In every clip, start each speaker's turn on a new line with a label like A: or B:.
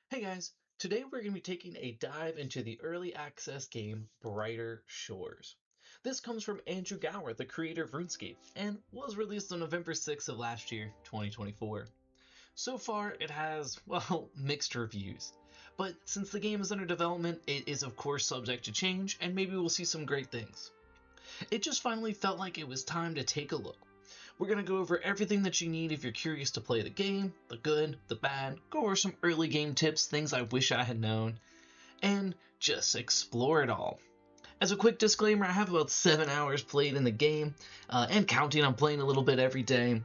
A: Hey guys, today we're going to be taking a dive into the early access game Brighter Shores. This comes from Andrew Gower, the creator of Runescape, and was released on November 6th of last year, 2024. So far, it has, well, mixed reviews. But since the game is under development, it is of course subject to change, and maybe we'll see some great things. It just finally felt like it was time to take a look. We're going to go over everything that you need if you're curious to play the game, the good, the bad, go over some early game tips, things I wish I had known, and just explore it all. As a quick disclaimer, I have about 7 hours played in the game, and counting. I'm playing a little bit every day.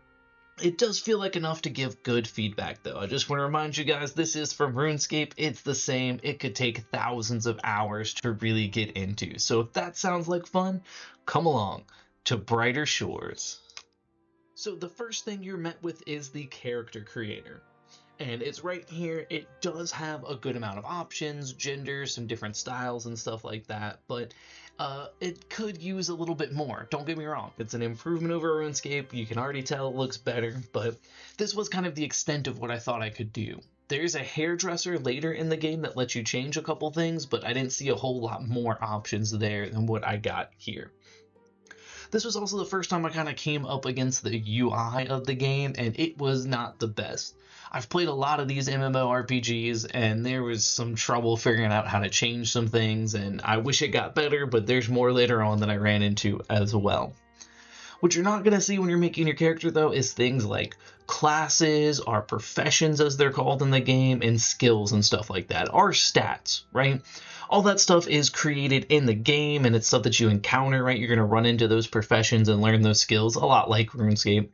A: It does feel like enough to give good feedback, though. I just want to remind you guys, this is from RuneScape. It's the same. It could take thousands of hours to really get into. So if that sounds like fun, come along to Brighter Shores. So the first thing you're met with is the character creator. And it's right here. It does have a good amount of options, gender, some different styles and stuff like that, but it could use a little bit more. Don't get me wrong. It's an improvement over RuneScape. You can already tell it looks better, but this was kind of the extent of what I thought I could do. There's a hairdresser later in the game that lets you change a couple things, but I didn't see a whole lot more options there than what I got here. This was also the first time I kind of came up against the UI of the game, and it was not the best. I've played a lot of these MMORPGs, and there was some trouble figuring out how to change some things, and I wish it got better, but there's more later on that I ran into as well. What you're not going to see when you're making your character, though, is things like classes, or professions as they're called in the game, and skills and stuff like that, or stats, right? All that stuff is created in the game, and it's stuff that you encounter, right? You're going to run into those professions and learn those skills, a lot like RuneScape.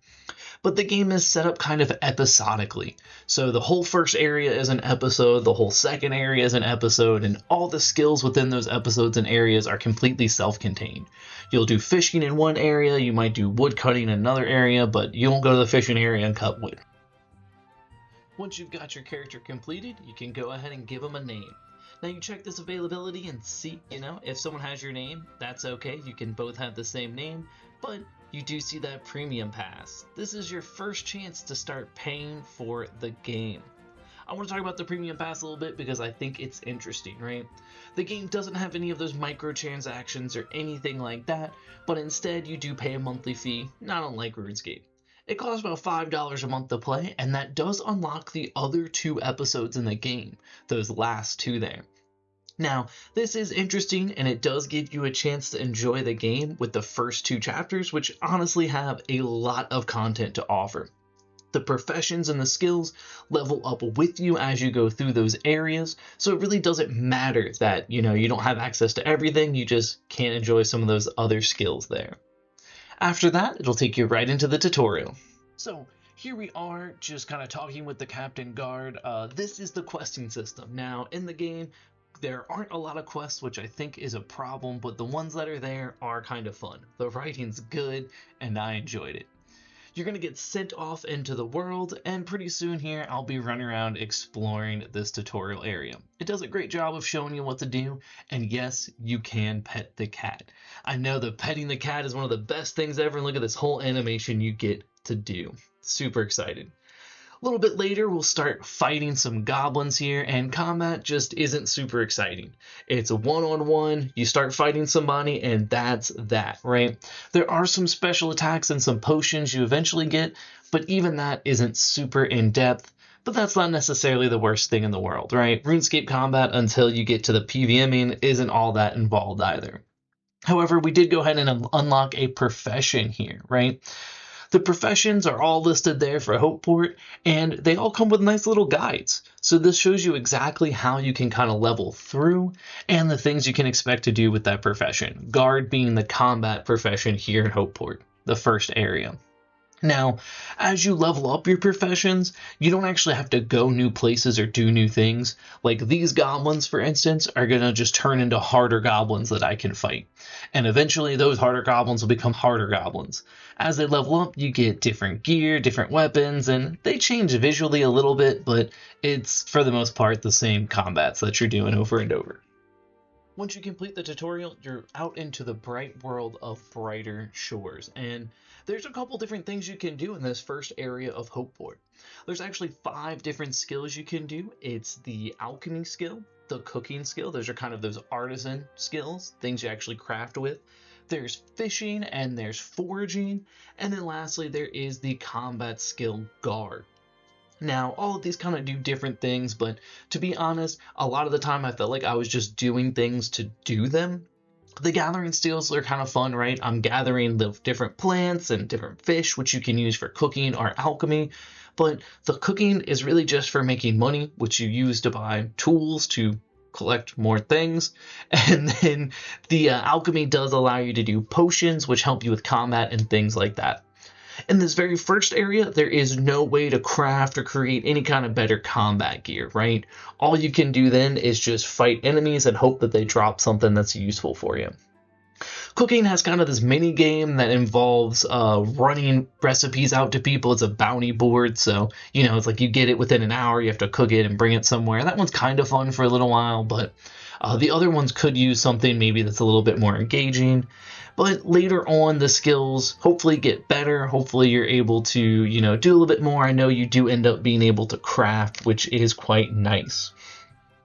A: But the game is set up kind of episodically. So the whole first area is an episode, the whole second area is an episode, and all the skills within those episodes and areas are completely self-contained. You'll do fishing in one area, you might do wood cutting in another area, but you won't go to the fishing area and cut wood. Once you've got your character completed, you can go ahead and give them a name. Now you check this availability and see, if someone has your name, that's okay. You can both have the same name, but you do see that premium pass. This is your first chance to start paying for the game. I want to talk about the premium pass a little bit because I think it's interesting, right? The game doesn't have any of those microtransactions or anything like that, but instead you do pay a monthly fee, not unlike RuneScape. It costs about $5 a month to play, and that does unlock the other 2 episodes in the game, those last 2 there. Now, this is interesting, and it does give you a chance to enjoy the game with the first 2 chapters, which honestly have a lot of content to offer. The professions and the skills level up with you as you go through those areas, so it really doesn't matter that, you don't have access to everything, you just can't enjoy some of those other skills there. After that, it'll take you right into the tutorial. So, here we are, just kind of talking with the captain guard. This is the questing system. Now, in the game, there aren't a lot of quests, which I think is a problem, but the ones that are there are kind of fun. The writing's good, and I enjoyed it. You're going to get sent off into the world, and pretty soon here I'll be running around exploring this tutorial area. It does a great job of showing you what to do, and yes, you can pet the cat. I know that petting the cat is one of the best things ever, and look at this whole animation you get to do. Super excited. A little bit later, we'll start fighting some goblins here, and combat just isn't super exciting. It's a one-on-one, you start fighting somebody, and that's that, right? There are some special attacks and some potions you eventually get, but even that isn't super in-depth. But that's not necessarily the worst thing in the world, right? RuneScape combat, until you get to the PvMing, isn't all that involved either. However, we did go ahead and unlock a profession here, right? The professions are all listed there for Hopeport, and they all come with nice little guides. So this shows you exactly how you can kind of level through and the things you can expect to do with that profession. Guard being the combat profession here in Hopeport, the first area. Now, as you level up your professions, you don't actually have to go new places or do new things. Like these goblins, for instance, are going to just turn into harder goblins that I can fight. And eventually those harder goblins will become harder goblins. As they level up, you get different gear, different weapons, and they change visually a little bit, but it's, for the most part, the same combats that you're doing over and over. Once you complete the tutorial, you're out into the bright world of Brighter Shores, and there's a couple different things you can do in this first area of Hopeport. There's actually 5 different skills you can do. It's the alchemy skill, the cooking skill, those are kind of those artisan skills, things you actually craft with. There's fishing and there's foraging, and then lastly there is the combat skill guard. Now, all of these kind of do different things, but to be honest, a lot of the time I felt like I was just doing things to do them. The gathering skills are kind of fun, right? I'm gathering the different plants and different fish, which you can use for cooking or alchemy. But the cooking is really just for making money, which you use to buy tools to collect more things. And then the alchemy does allow you to do potions, which help you with combat and things like that. In this very first area, there is no way to craft or create any kind of better combat gear, right? All you can do then is just fight enemies and hope that they drop something that's useful for you. Cooking has kind of this mini game that involves running recipes out to people. It's a bounty board, so it's like you get it within an hour, you have to cook it and bring it somewhere. That one's kind of fun for a little while, but the other ones could use something maybe that's a little bit more engaging. But later on, the skills hopefully get better. Hopefully you're able to, do a little bit more. I know you do end up being able to craft, which is quite nice.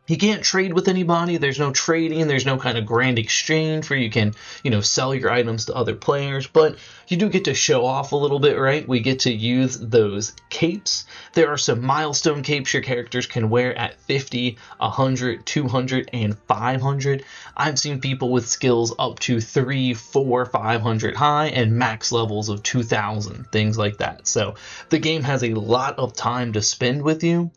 A: You can't trade with anybody. There's no trading. There's no kind of grand exchange where you can, sell your items to other players. But you do get to show off a little bit, right? We get to use those capes. There are some milestone capes your characters can wear at 50, 100, 200, and 500. I've seen people with skills up to 3, 4, 500 high and max levels of 2,000, things like that. So the game has a lot of time to spend with you.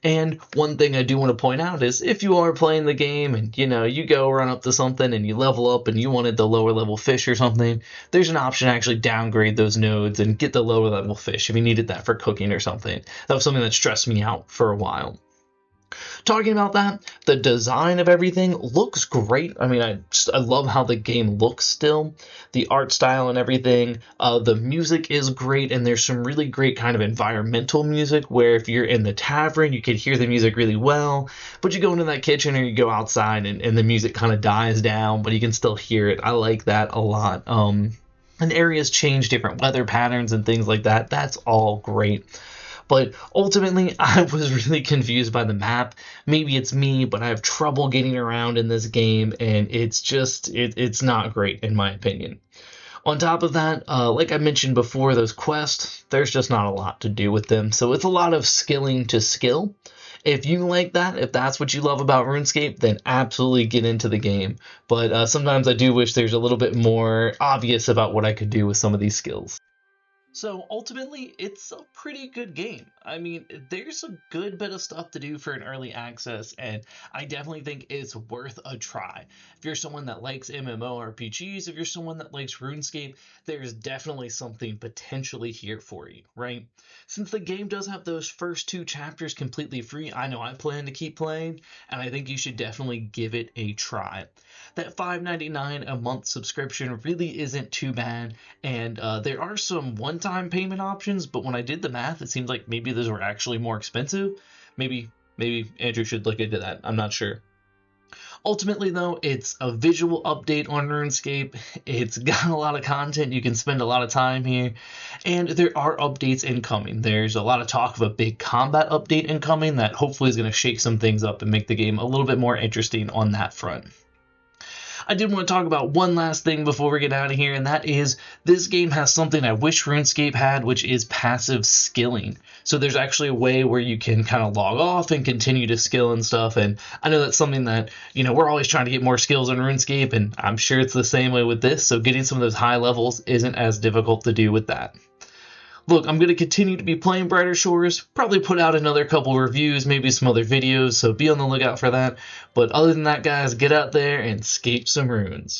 A: And one thing I do want to point out is if you are playing the game and, you go run up to something and you level up and you wanted the lower level fish or something, there's an option to actually downgrade those nodes and get the lower level fish if you needed that for cooking or something. That was something that stressed me out for a while. Talking about that, the design of everything looks great. I mean, I love how the game looks still. The art style and everything. The music is great, and there's some really great kind of environmental music where if you're in the tavern, you can hear the music really well. But you go into that kitchen or you go outside and the music kind of dies down, but you can still hear it. I like that a lot. And areas change different weather patterns and things like that. That's all great. But ultimately, I was really confused by the map. Maybe it's me, but I have trouble getting around in this game, and it's not great in my opinion. On top of that, like I mentioned before, those quests, there's just not a lot to do with them. So it's a lot of skilling to skill. If you like that, if that's what you love about RuneScape, then absolutely get into the game. But sometimes I do wish there's a little bit more obvious about what I could do with some of these skills. So ultimately, it's a pretty good game. I mean, there's a good bit of stuff to do for an early access, and I definitely think it's worth a try. If you're someone that likes MMORPGs, if you're someone that likes RuneScape, there's definitely something potentially here for you, right? Since the game does have those first 2 chapters completely free, I know I plan to keep playing, and I think you should definitely give it a try. That $5.99 a month subscription really isn't too bad, and there are some one-time payment options, but when I did the math, it seems like maybe those were actually more expensive. Maybe Andrew should look into that. I'm not sure. Ultimately, though, it's a visual update on RuneScape. It's got a lot of content. You can spend a lot of time here. And there are updates incoming. There's a lot of talk of a big combat update incoming that hopefully is going to shake some things up and make the game a little bit more interesting on that front. I did want to talk about one last thing before we get out of here, and that is this game has something I wish RuneScape had, which is passive skilling. So there's actually a way where you can kind of log off and continue to skill and stuff, and I know that's something that, we're always trying to get more skills on RuneScape, and I'm sure it's the same way with this, so getting some of those high levels isn't as difficult to do with that. Look, I'm going to continue to be playing Brighter Shores, probably put out another couple reviews, maybe some other videos, so be on the lookout for that. But other than that, guys, get out there and scape some runes.